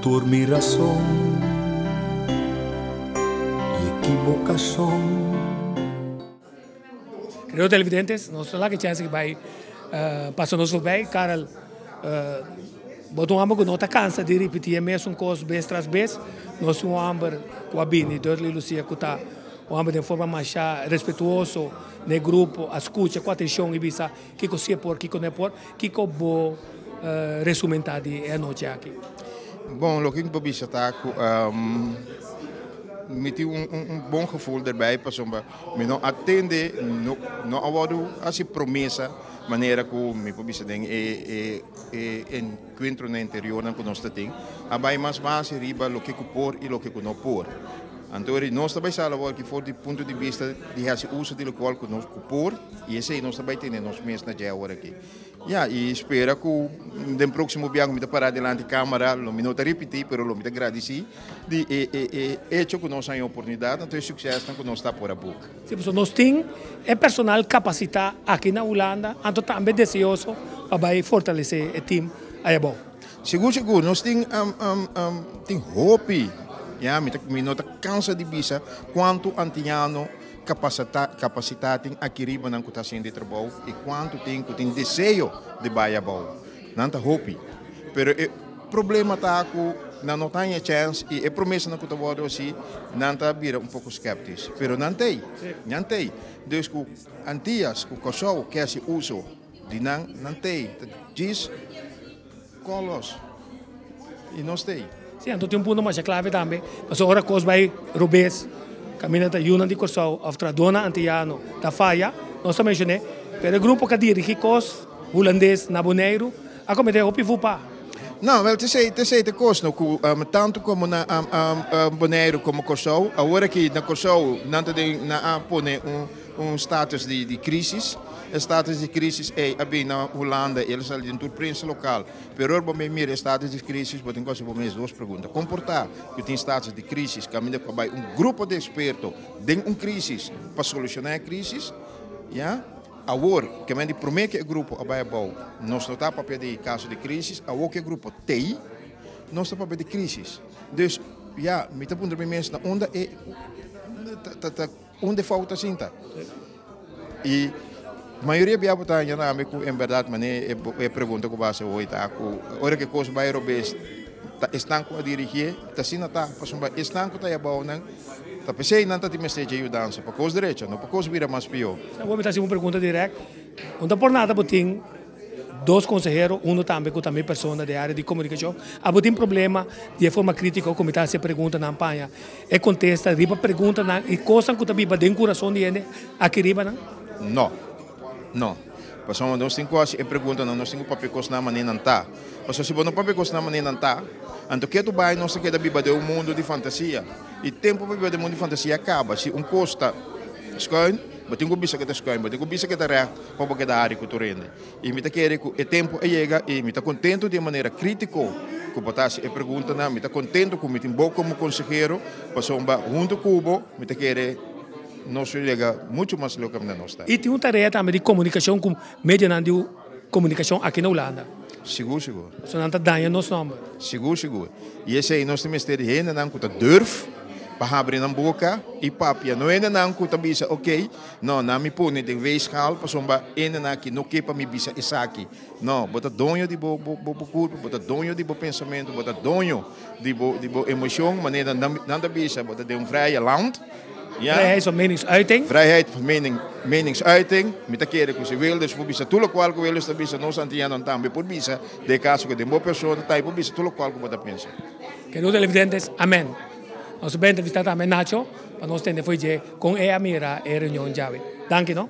Por mi razón y equivocación. Queridos televidentes, nós estamos lá que chance que vai passar nos vai, Karel, botou um que não está cansa de repetir a mesma coisa vez tras vez, nós um amber com a Bini, dois Lucia que está um amber de forma mais respeituoso no grupo, a escuta com atenção e bisa que você por, que não é por, que bo resumentado é a noite aqui. Bom, lo que eu vi está me tive bom gevoel erbij, passomba, me não atende, não awado assim promessa, maneira que me pobisa den encontro no interior não conosco tem, abai mais base riba lo que por e lo que não por. Então, nós também sabemos que, do ponto de vista de esse uso de local que nós por, e esse aí nós também temos nós mesmos na dia aqui. E espero que no próximo viagem me parar delante da câmera, não me nota repetir, mas não me agradecer de hecho que nós temos a oportunidade, então é sucesso que nós está por a boca. Sim, nós temos personal capacitado aqui na Holanda, então também desejoso para fortalecer o time aí bom. Seguro, nós temos hope. Ja, me nota cansa de bisa quanto antiano capacitado aqui riba não está sendo de trabalho e quanto tem desejo de baia bom. Não está hope. Pero o problema está que não tem chance e a promessa não está boa assim, não está vira pouco escéptico. Pero não tem. Dus que antias que o que se uso de não tem. Diz colos e não tem. Sim, então tem ponto mais clave também. Mas agora coisa vai Rubens, caminha da Yuna de Corsau, a dona antiano da Faia, nós também mencionei, pero o grupo que dirige coisa holandês na Bonaire, a cometer o pivupa. Não, wel, te sei coisa, tanto como na Bonaire como Corsau, agora que na Corsau não tem na pone status de crise. O status de crise é bem na Holanda, eles são de imprensa local. Pero para mim, o status de crise, vou ter que fazer duas perguntas. Comportar que tem status de crise, caminha para grupo de expertos tem crise para solucionar a crise, ja? Agora, que me promete que o grupo vai bom, nós não está para pedir caso de crise, agora que o grupo tem, nós está para pedir crise. Dus, ja, me está pondo mesmo onde falta cinta. E a maioria de pessoas que em verdade, é pergunta que você hoje está, hora que coisa vai robes, estão a dirigir, está sendo tá, estão que está bom, não, tá pensei não tá te mexer ajudança, para coisa direita, não para coisa vira mais pior. Vou me fazer uma pergunta direta, não por nada botem dois conselheiros, também que também pessoa da área de comunicação, a botem problema de forma crítica, como está se pergunta na campanha, é contesta, riba pergunta na e coisa que também tem coração de ele, aqui riba não? Não. Passamos nós temos quase a pergunta nós temos papel coisa na maneira não tá. Passou se não papel coisa na maneira não tá. Então que tu vai nós quer da biba de mundo de fantasia. E tempo para de mundo de fantasia acaba. Se costa escolhe, mas tenho bisa que tá escolhe, mas tenho bisa que tá ré, para que da área que tu rende. E me tá querer que o tempo chega e me tá contento de maneira crítica. Que botasse a pergunta na, me tá contento com me tem bom como conselheiro, passou junto cubo, me tá querer nós chega muito mais local que nós está. E tem uma tarefa também de comunicação com mediante comunicação aqui na Holanda. Seguro. Só não está dando nosso nome. Seguro. E esse aí nós temos que ter gente não que durf para abrir na boca e papia. Não é não que bisa ok, não me põe de vez cal para somba ainda que não quer para me bisa isso aqui. Não, bota donho de bo corpo, bota donho de bo pensamento, bota donho de bo emoção, maneira não bisa, bota de vrije land. Ja? Vrijheid van meningsuiting. Vrijheid van meningsuiting. Met keren que se wil, dus voor bisa tudo qual que eles bisa nós antiano também por bisa de caso que de boa pessoa tá por bisa tudo qual que você pensa. Queridos televidentes, amém. Nós bem entrevistado também Nacho, para nós ter foi com a mira a reunião já. Danke, não?